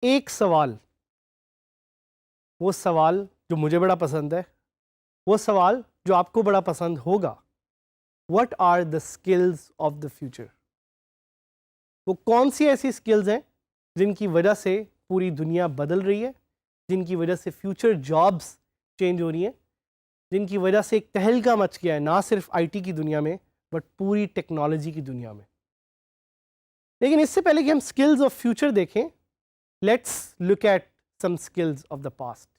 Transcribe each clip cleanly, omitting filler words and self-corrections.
एक सवाल, वो सवाल जो मुझे बड़ा पसंद है, वो सवाल जो आपको बड़ा पसंद होगा, what are the skills of the future. वो कौन सी ऐसी स्किल्स हैं जिनकी वजह से पूरी दुनिया बदल रही है, जिनकी वजह से फ्यूचर जॉब्स चेंज हो रही हैं, जिनकी वजह से एक तहलका मच गया है ना सिर्फ आईटी की दुनिया में बट पूरी टेक्नोलॉजी की दुनिया में। लेकिन इससे पहले कि हम स्किल्स ऑफ फ्यूचर देखें, let's look at some skills of the past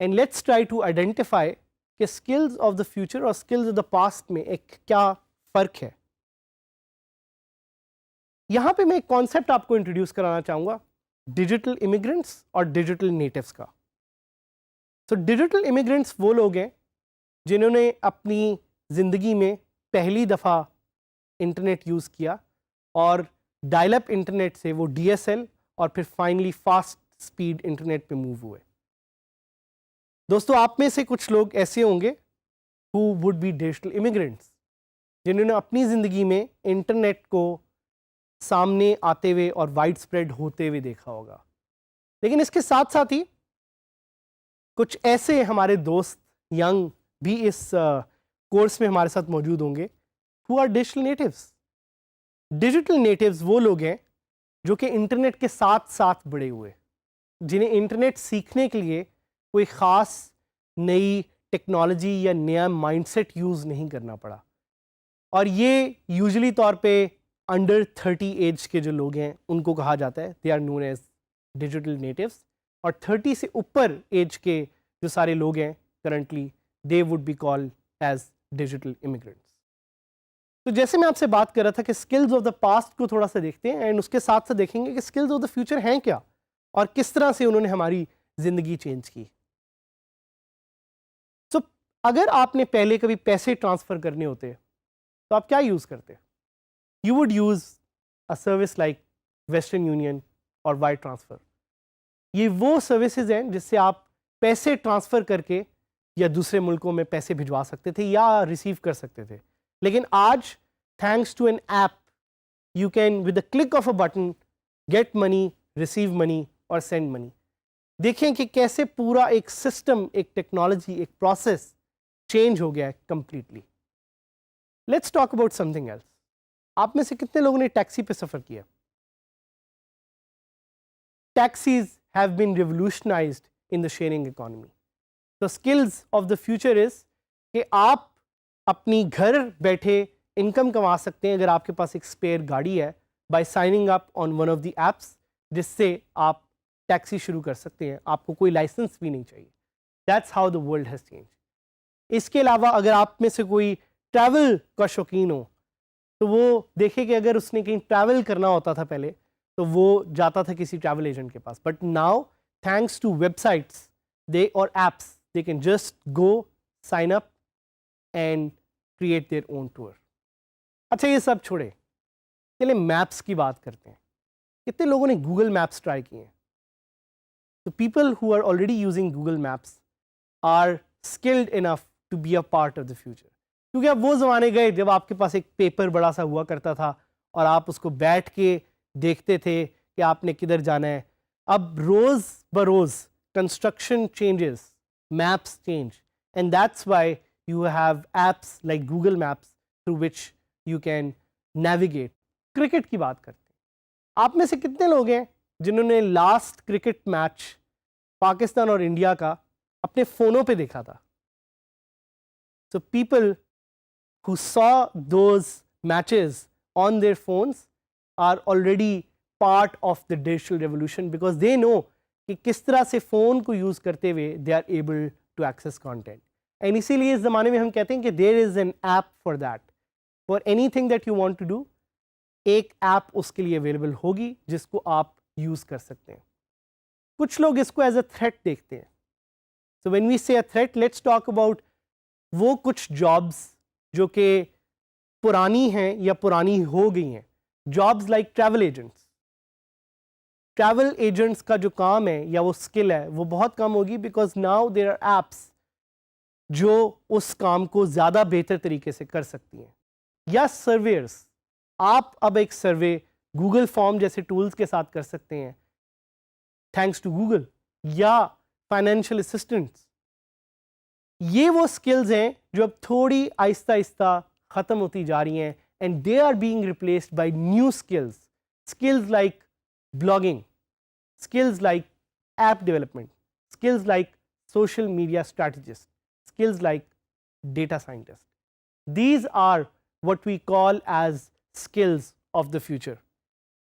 and let's try to identify कि स्किल्स ऑफ द फ्यूचर और स्किल्स ऑफ द पास्ट में एक क्या फ़र्क है। यहाँ पे मैं एक कॉन्सेप्ट आपको इंट्रोड्यूस कराना चाहूँगा, डिजिटल इमिग्रेंट्स और डिजिटल नेटिव्स का। तो डिजिटल इमिग्रेंट्स वो लोग हैं जिन्होंने अपनी ज़िंदगी में पहली दफ़ा इंटरनेट यूज़ किया और डायल अप इंटरनेट से वो डीएसएल और फिर फाइनली फास्ट स्पीड इंटरनेट पे मूव हुए। दोस्तों, आप में से कुछ लोग ऐसे होंगे who would be digital immigrants जिन्होंने अपनी ज़िंदगी में इंटरनेट को सामने आते हुए और वाइड स्प्रेड होते हुए देखा होगा। लेकिन इसके साथ साथ ही कुछ ऐसे हमारे दोस्त यंग भी इस कोर्स में हमारे साथ मौजूद होंगे who are digital natives. Digital natives वो लोग हैं जो कि इंटरनेट के साथ साथ बड़े हुए, जिन्हें इंटरनेट सीखने के लिए कोई ख़ास नई टेक्नोलॉजी या नया माइंडसेट यूज़ नहीं करना पड़ा। और ये यूजुअली तौर पे अंडर 30 एज के जो लोग हैं उनको कहा जाता है, they are known as digital natives. और 30 से ऊपर एज के जो सारे लोग हैं currently, they would be called as digital immigrants. तो जैसे मैं आपसे बात कर रहा था कि स्किल्स ऑफ द पास्ट को थोड़ा सा देखते हैं एंड उसके साथ साथ देखेंगे कि स्किल्स ऑफ द फ्यूचर हैं क्या और किस तरह से उन्होंने हमारी ज़िंदगी चेंज की। तो अगर आपने पहले कभी पैसे ट्रांसफ़र करने होते तो आप क्या यूज़ करते? You would use a service like western union और वायर ट्रांसफ़र। ये वो सर्विसेज हैं जिससे आप पैसे ट्रांसफ़र करके या दूसरे मुल्कों में पैसे भिजवा सकते थे या रिसीव कर सकते थे। लेकिन आज thanks to an app you can with the click of a button get money, receive money और सेंड मनी। देखें कि कैसे पूरा एक सिस्टम, एक टेक्नोलॉजी, एक प्रोसेस चेंज हो गया है completely. Let's talk about something else. आप में से कितने लोगों ने टैक्सी पे सफ़र किया? Taxis have been revolutionised in the sharing economy. The skills of the future is कि आप अपनी घर बैठे इनकम कमा सकते हैं अगर आपके पास एक स्पेयर गाड़ी है, by signing up on one of the apps जिससे आप टैक्सी शुरू कर सकते हैं। आपको कोई लाइसेंस भी नहीं चाहिए। That's how the world has change. इसके अलावा अगर आप में से कोई ट्रैवल का शौकीन हो तो वो देखे कि अगर उसने कहीं ट्रैवल करना होता था पहले तो वो जाता था किसी ट्रैवल एजेंट के पास, but now thanks to websites they और apps they can just go sign up and create their own tour. अच्छा, ये सब छोड़े, चलिए मैप्स की बात करते हैं। कितने लोगों ने गूगल मैप्स ट्राई किए हैं? तो people who are already using Google Maps are skilled enough to be a part of the future. क्योंकि अब वो ज़माने गए जब आपके पास एक पेपर बड़ा सा हुआ करता था और आप उसको बैठ के देखते थे कि आपने किधर जाना है। अब रोज़ बरोज़ construction changes, maps change, and that's why you have apps like Google maps through which you can navigate. Cricket की बात करते हैं। आप में से कितने लोग हैं जिन्होंने लास्ट क्रिकेट मैच पाकिस्तान और इंडिया का अपने फ़ोनों पे देखा था? So people who saw those matches on their phones are already part of the digital revolution because they know कि किस तरह से फ़ोन को यूज़ करते हुए they are able to access content. And इसीलिए इस ज़माने में हम कहते हैं कि there is an app for that. For anything that you want to do, एक ऐप उसके लिए अवेलेबल होगी जिसको आप यूज़ कर सकते हैं। कुछ लोग इसको एज अ थ्रेट देखते हैं। So when we say a threat, let's talk about वो कुछ जॉब्स जो कि पुरानी हैं या पुरानी हो गई हैं। Jobs like travel agents. Travel agents का जो काम है या वो स्किल है वो बहुत कम होगी because now there are apps जो उस काम को ज़्यादा बेहतर तरीके से कर सकती हैं। या सर्वेयर्स, आप अब एक सर्वे गूगल फॉर्म जैसे टूल्स के साथ कर सकते हैं थैंक्स टू गूगल, या फाइनेंशियल असिस्टेंट्स। ये वो स्किल्स हैं जो अब थोड़ी आहिस्ता आहिस्ता ख़त्म होती जा रही हैं, and they are being replaced by new skills, skills like blogging, skills like app development, skills like social media strategist, skills like data scientist. These are what we call as skills of the future.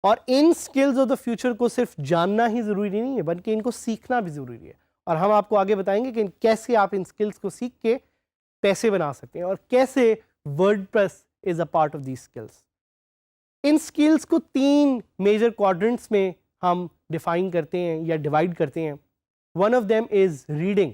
और इन skills of the future को सिर्फ जानना ही ज़रूरी नहीं है, बल्कि इनको सीखना भी ज़रूरी है, और हम आपको आगे बताएंगे कि कैसे आप इन skills को सीख के पैसे बना सकते हैं और कैसे WordPress is a part of these skills. In skills को 3 major quadrants में हम डिफाइन करते हैं या डिवाइड करते हैं. One of them is reading.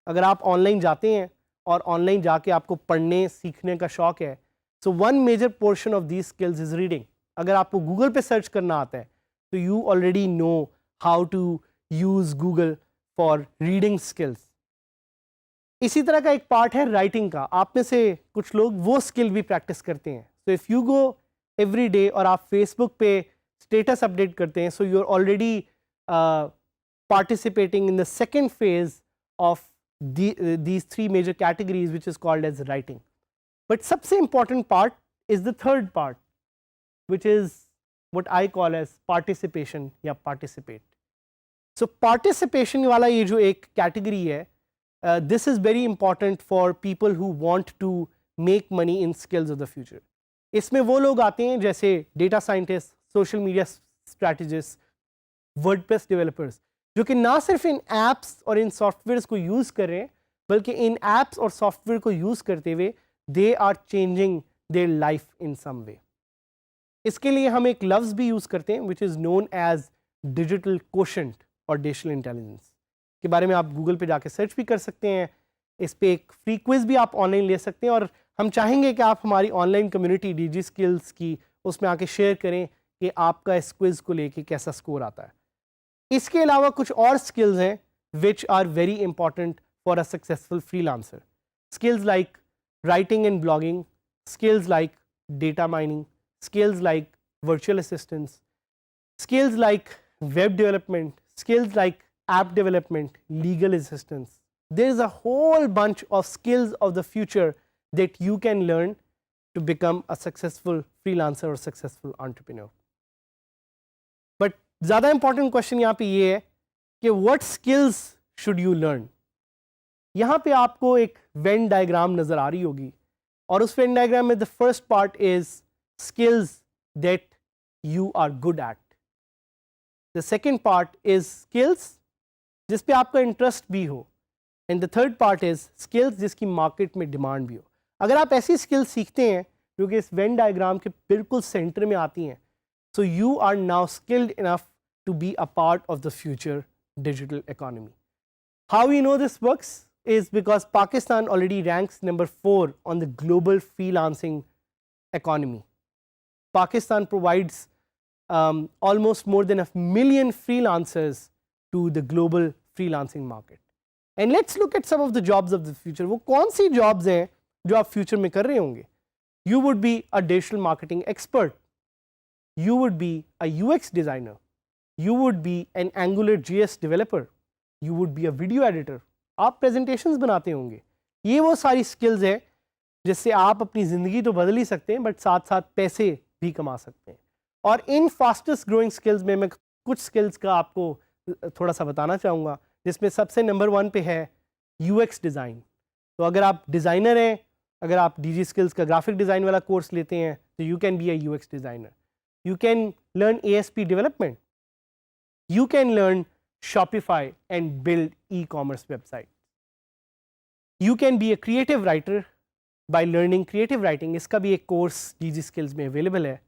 अगर आप ऑनलाइन जाते हैं और ऑनलाइन जाके आपको पढ़ने सीखने का शौक़ है, so one major portion of these skills is reading. अगर आपको गूगल पे सर्च करना आता है तो you already know how to use Google for reading skills. इसी तरह का एक पार्ट है राइटिंग का. आप में से कुछ लोग वो स्किल भी प्रैक्टिस करते हैं. So if you go every day और आप फेसबुक पे स्टेटस अपडेट करते हैं, so you are already participating in the second phase of these 3 major categories, which is called as writing. But सबसे important part is the third part, which is what I call as participation या participate. So participation वाला ये जो एक category है, this is very important for people who want to make money in skills of the future. इसमें वो लोग आते हैं जैसे data scientists, social media strategists, WordPress developers, जो कि ना सिर्फ इन एप्स और इन सॉफ्टवेयर्स को यूज़ कर रहे हैं, बल्कि इन एप्स और सॉफ्टवेयर को यूज़ करते हुए they are changing their life in some way. इसके लिए हम एक लफ्ज़ भी यूज़ करते हैं which is known as digital quotient और डिजिटल इंटेलिजेंस. के बारे में आप गूगल पे जाके सर्च भी कर सकते हैं. इस पे एक फ्री क्विज़ भी आप ऑनलाइन ले सकते हैं, और हम चाहेंगे कि आप हमारी ऑनलाइन कम्युनिटी DG स्किल्स की उसमें आके शेयर करें कि आपका इस क्विज़ को लेके कैसा स्कोर आता है. इसके अलावा कुछ और स्किल्स हैं which are very important for a successful freelancer. Skills like writing and blogging, skills like data mining, skills like virtual assistants, skills like web development, skills like app development, legal assistance. There is a whole bunch of skills of the future that you can learn to become a successful freelancer or successful entrepreneur. But ज़्यादा important question यहाँ पे ये है कि what skills should you learn? यहाँ पे आपको एक Venn diagram नज़र आ रही होगी, और उस Venn diagram में the first part is skills that you are good at. The second part is skills जिस पे आपका इंटरेस्ट भी हो, and the third part is skills जिसकी मार्केट में डिमांड भी हो. अगर आप ऐसी स्किल्स सीखते हैं जो कि इस Venn diagram के बिल्कुल सेंटर में आती हैं, so you are now skilled enough to be a part of the future digital economy. How we know this works is because Pakistan already ranks number 4 on the global freelancing economy. Pakistan provides almost more than 1 million freelancers to the global freelancing market. And let's look at some of the jobs of the future. वो कौन सी jobs हैं जो आप future में कर रहे होंगे? You would be a digital marketing expert. You would be a UX designer. You would be an AngularJS developer. You would be a video editor. आप presentations बनाते होंगे. ये वो सारी skills हैं जिससे आप अपनी ज़िंदगी तो बदल ही सकते हैं, बट साथ साथ पैसे भी कमा सकते हैं. और इन फास्टेस्ट ग्रोइंग स्किल्स में मैं कुछ स्किल्स का आपको थोड़ा सा बताना चाहूँगा, जिसमें सबसे नंबर 1 पे है UX डिज़ाइन. तो अगर आप डिज़ाइनर हैं, अगर आप DG स्किल्स का ग्राफिक डिज़ाइन वाला कोर्स लेते हैं, तो you can be a UX designer. You can learn ASP development. You can learn Shopify and build e-commerce website. You can be a creative writer by learning creative writing. इसका भी एक course DG skills में available है.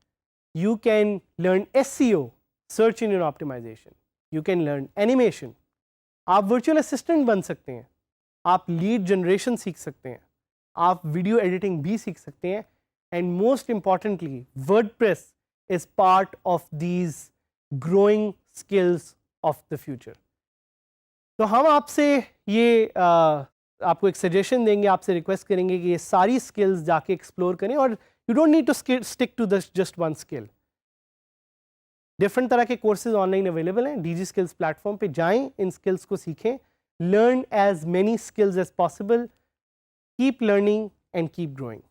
You can learn SEO, search engine optimization. You can learn animation. आप virtual assistant बन सकते हैं. आप lead generation सीख सकते हैं. आप video editing भी सीख सकते हैं. And most importantly, WordPress is part of these growing skills of the future. तो हम आपसे ये आपको एक सजेशन देंगे, आपसे रिक्वेस्ट करेंगे कि ये सारी स्किल्स जाके एक्सप्लोर करें, और you don't need to stick to just one skill. Different तरह के कोर्सेज ऑनलाइन अवेलेबल हैं, डीजी स्किल्स प्लेटफॉर्म पे जाएं, इन स्किल्स को सीखें, learn as many skills as possible, keep learning and keep growing.